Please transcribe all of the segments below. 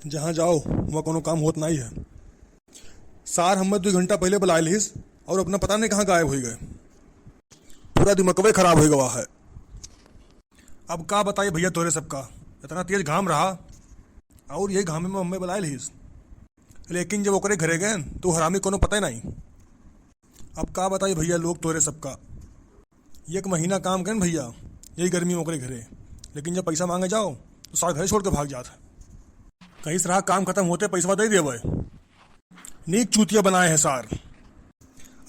जहाँ जाओ वहाँ कोनो काम होत नहीं है। सार हमें 2 घंटा पहले बुलाए लिस और अपना पता नहीं कहाँ गायब हो गए। पूरा दिमागवे खराब हो गया है। अब का बताइए भैया तोरे सबका, इतना तेज घाम रहा और यही घामे में हमें बुलाए लिस, लेकिन जब ओकरे घरे गए तो हरामी कोनो पता ही नहीं। अब का बताइए भैया लोग तोरे सबका, 1 महीना काम करें भैया यही गर्मी में ओकरे घरे, लेकिन जब पैसा मांगे जाओ तो सारा घर छोड़ के भाग जाता है। कहीं सराह काम खत्म होते पैसा दे देवे, नीक चूतिया बनाए हैं सार।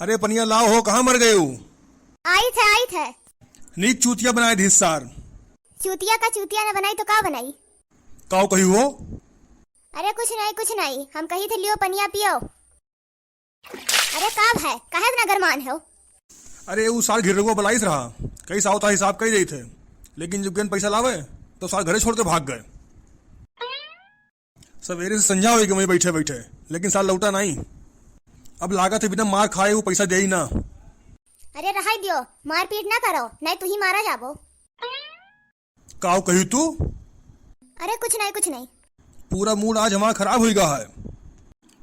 अरे पनिया लाओ हो, कहाँ मर गए हो? आई थे। नीक चूतिया बनाए धी सार। चूतिया का चूतिया न बनाई तो का बनाई? काओ कही हो? अरे कुछ नहीं, हम कही थे लियो पनिया पियो। अरे काब है, काहे इतना गरमान हो? अरे वो सार घिर को बुलाइस रहा, कई साव था हिसाब कही रही थे, लेकिन जब गेंद पैसा लावे तो सार घरे छोड़ के भाग गए। सवेरे से संझा हो गई मैं बैठे बैठे, लेकिन साल लौटा नहीं। अब लागत है बिना मार खाए वो पैसा दे ही ना। अरे रहा दियो, मार पीट ना करो, नहीं तू ही मारा जाबो। काओ कही तू? अरे कुछ नहीं। पूरा मूड आज हमारा खराब हो गया है।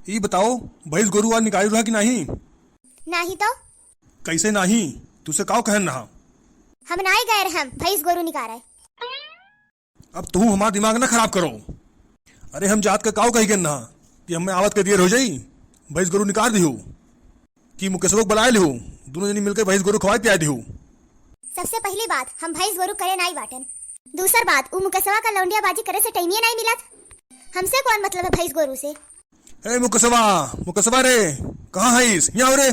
ये बताओ भैंस गोरू आज निकाली रहा कि नहीं? नहीं तो कैसे नहीं? तुझसे काओ कहन रहा? हम नहीं गए रहे, हम भैंस गोरू निकाले। अब तू हमारा दिमाग ना खराब करो। अरे हम जात का काओ कही गन रहा कि हमें आवत के देर हो जाई, भैंस गोरू निकाल दी हो कि मुकेश लोग बुलाए ली हो, दोनों जनी मिलकर भैंस गोरू खवाए पियाए दी हो। सबसे पहली बात, हम भैंस गोरू करे नहीं बाटन। दूसर बात, वो मुकेशवा का लौंडिया बाजी करे से टाइमिया नहीं मिला। हमसे कौन मतलब है भैंस गोरू से? ए मुकेशवा रे, कहाँ है इस? यहाँ रे।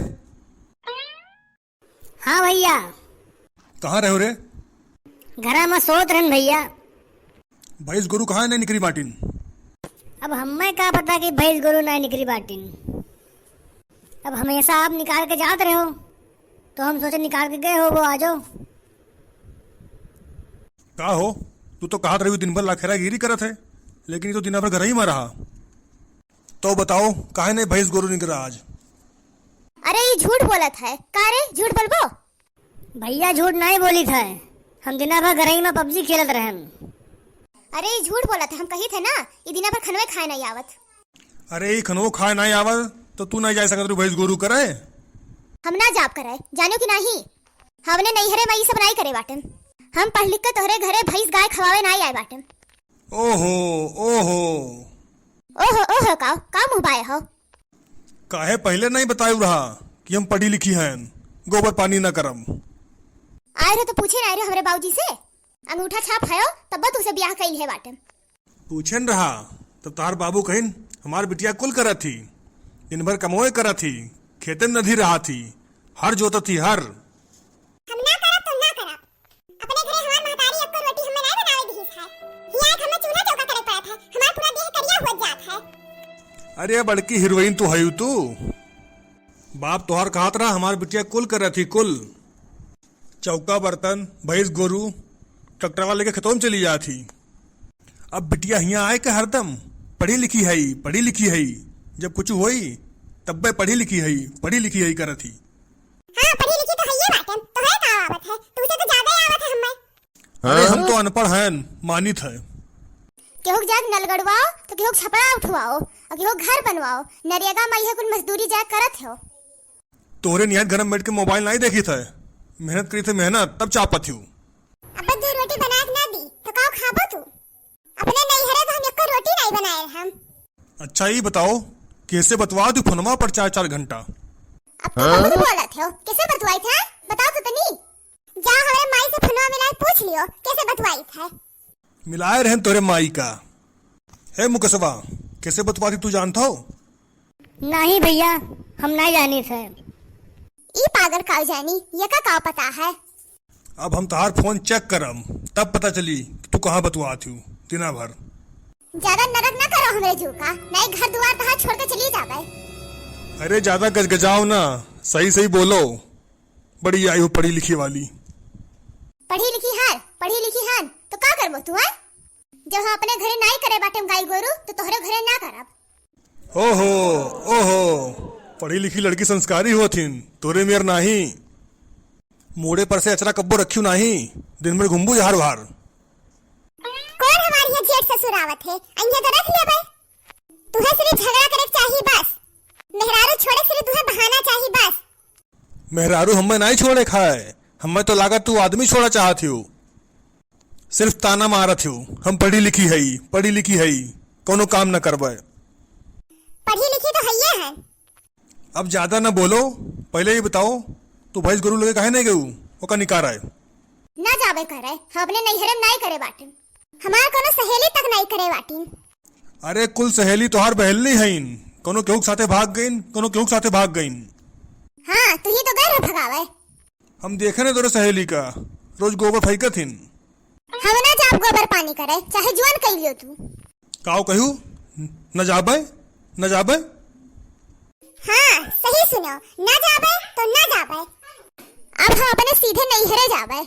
हाँ भैया। कहाँ रहो रे? घरा में सोत रहन भैया। भैंस गोरू कहाँ है? नहीं निकली मार्टिन। अब हमें क्या पता कि भैंस गोरू ना निकली बाटिन। अब हमेशा आप निकाल के जाते रहे हो तो हम सोचे निकाल के गए हो, वो आ जाओ। का हो? तू तो कहा रही दिन भर लाखेरा गिरी करत है, लेकिन ये तो दिन भर घर ही में रहा। तो बताओ काहे नहीं भैंस गोरू निकला आज? अरे ये झूठ बोलत है का रे? झूठ बोलबो? भैया झूठ नहीं बोली था, हम दिन भर घर ही में पबजी खेलत रहन। अरे ये झूठ बोलत है, हम कही थे ना ये दिन भर खनवे खाए नहीं आवत। अरे ये खनवो खाए नहीं आवत तो तू नहीं जा सकत भैंस गोरू करे? हम ना जाप करे, जानो कि नहीं? हमने नहीं हरे मई सब नहीं करे बाटन। हम पढ़ लिख के तोहरे घरे भैंस गाय खवावे नहीं आए बाटन। ओहो का मुँह बाए हो? काहे पहले नहीं बतायु रहा कि हम पढ़ी लिखी हैं, गोबर पानी न करम? आए रहे तो पूछे नहीं रहे हमरे बाबूजी से, अंगूठा छाप है तब तुसे ब्याह कइल है बाटन। पूछे न रहा तब तार बाबू कहिन हमार बिटिया कुल करा थी, दिन भर कमोए करा थी, खेते में नदी रहा थी, हर जोता थी हर। हम ना करब तो ना करब, अपने घरे हमार महतारी अक्को रोटी हमें नहीं बनावे दी है। हिया हमें चूल्हा चौका करे पड़त है, हमार पूरा देह करिया हो जात है। अरे बड़की हीरोइन तो है तू। बाप तोहार कहत रहा हमार बिटिया कुल करा थी कुल, चौका बर्तन भैंस गोरू ट्रैक्टर वाले के खेतों में चली जा थी। अब बिटिया यहाँ आए के हरदम पढ़ी लिखी है, जब कुछ होई तब वे पढ़ी लिखी है करत थी। हां पढ़ी लिखी तो है ये बाटन, तो है का आवत है? तुसे तो ज्यादा ही आवत है हमें। अरे हम तो अनपढ़ हैं, मानित है। केहू जाग नल गड़वाओ तो केहू छपरा उठवाओ और केहू घर बनवाओ, नरियागा मई है कुल मजदूरी जाग करत हो। तोहरे नियत घर में बैठ के मोबाइल नहीं देखी थे, मेहनत करी थे मेहनत तब चापत हूँ। अब दो रोटी बना के ना दी तो का खाबो तू? अपने नहीं हरे तो हम एक रोटी नहीं बनाए हम। अच्छा ये बताओ कैसे बतवा दू फोनमा पर 4-4 घंटा? अब तो बहुत बोलत हो, कैसे बतवाई था? बताओ तो तनी। जा हमारे माई से फोनवा मिला पूछ लियो कैसे बतवाई था। मिलाए रहन तोरे माई का। हे मुकेशवा कैसे बतवाती तू जानता हो? नहीं भैया हम नहीं जानी थे। ई पागल काव जानी, ये का पता है? अब हम तार फोन चेक करम तब पता चली कि तू कहाँ बतवाती हूँ दिना भर। ज्यादा नरक ना करो हमरे जू का, नहीं घर द्वार तहां छोड़ के चली जाबे। अरे ज्यादा गजगजाओ ना, सही बोलो। बड़ी आई हो पढ़ी लिखी वाली। पढ़ी लिखी हान तो का करबो तू है? जब हम अपने घरे नहीं करे बाटम गाय गोरू तो तोहरे घरे ना करब। ओहो पढ़ी लिखी लड़की संस्कारी होथिन, तोरे मेर नहीं। मोड़े पर से अचरा कब्बो रखियो नहीं, दिन में घुमबू यार बाहर। कौन हमारी है जेठ ससुर आवत है, अइहे तो रख लेबे। तुहे सिर्फ झगड़ा करे चाहिए बस। मेहरारू छोड़े सिर्फ तुहे बहाना चाहिए बस। मेहरारू हमें नहीं छोड़े खाए, हमें तो लागत तू आदमी छोड़ा चाहती हो। सिर्फ ताना मारत हो, हम पढ़ी लिखी है, कोनो काम न करबे। पढ़ी लिखी तो हइये है। अब ज्यादा न बोलो, पहले ही बताओ तू भैंस गोरू लगे काहे नहीं गऊ, ओका निकार आए। ना जाबे करे, हम अपने नैहरे नहीं करे बाटिन। हमार कोनो सहेली तक नहीं करे बाटिन। अरे कुल सहेली तोहार बहली हईन, कोनो केहू के साथे भाग गईन, कोनो केहू के साथे भाग गईन। हाँ तू ही तो गए रहो भगावे। हम देखे न तोरे सहेली का रोज गोबर फेंकत हिन। हम ना जाब गोबर पानी करे, चाहे जुआन कर लियो तू। काऊ कहू न जाबे। हाँ सही सुनो, ना जाबे तो ना जाबे। अब हम अपने सीधे नैहरे जाबे।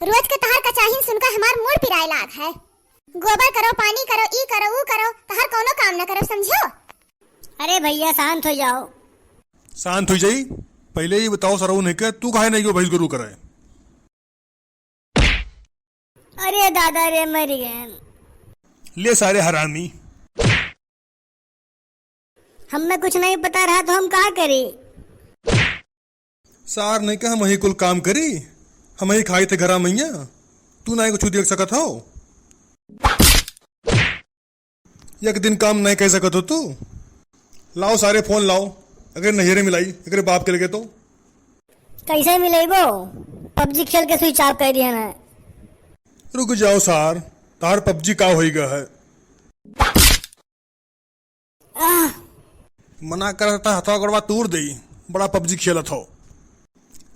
रोज के तहार कचाहिन सुनकर हमार मूड पिराए लाग है। गोबर करो, पानी करो, ई करो, ऊ करो, तहार कोनो काम न करो, समझो। अरे भैया शांत हो जाओ। शांत हो जाई, पहले ही बताओ सरऊ नहीं के तू काहे नहीं गयो भैंस गोरू करे। अरे दादा रे मर गए। ले सारे हरामी। हमें कुछ नहीं पता रहा तो हम क्या करी। सार नहीं कहा हम ही कुल काम करी, हम ही खाई थे घरा मैया, तू नहीं कुछ देख सकत हो। एक दिन काम नहीं कह सकत हो तू। लाओ सारे फोन लाओ, अगर नहरे मिलाई अगर बाप के लगे तो। कैसे मिलेबो? पबजी खेल के स्विच ऑफ कर दिया ना। रुक जाओ सार, तार पबजी का होइगा है। मना करता हथवा गड़वा तोड़ दे, बड़ा पबजी खेलत हो।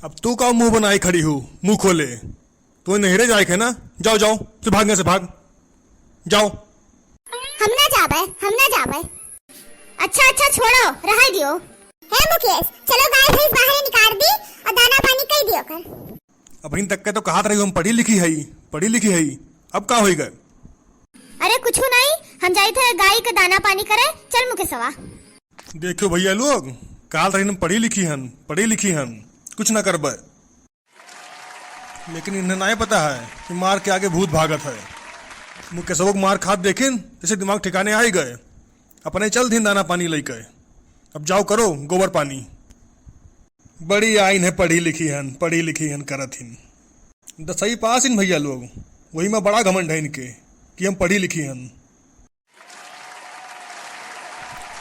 अब तू का मुंह बनाई खड़ी हो, मुंह खोले। तू नहरे जाए है ना, जाओ से भागने से भाग जाओ। हम ना जाबे। अच्छा छोड़ो, रह दियो। हे मुकेश, चलो गाय भैंस बाहर निकाल दी और दाना पानी कई दियो कर। अभी तक के तो कहा रही हम पढ़ी लिखी है, अब का होई गए। अरे कुछ नहीं, हम जाई थे गाय के दाना पानी करे। चल मुकेशवा। देखो भैया लोग, काल रही हम पढ़ी लिखी हन, कुछ ना करबे। लेकिन इन्हें नहीं पता है कि मार के आगे भूत भागत है। मुकेशवा को मार खाद देखिन जैसे दिमाग ठिकाने आ ही गए, अपने चल दिन दाना पानी लेके। अब जाओ करो गोबर पानी। बड़ी आइन है पढ़ी लिखी हन करत हिन। 10वीं पास इन भैया लोग, वही में बड़ा घमंड है इनके कि हम पढ़ी लिखी हन।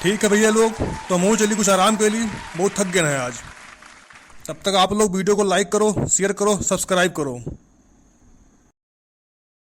ठीक है भैया लोग, तो हम चलिए कुछ आराम के लिए, बहुत थक गए हैं आज। तब तक आप लोग वीडियो को लाइक करो, शेयर करो, सब्सक्राइब करो।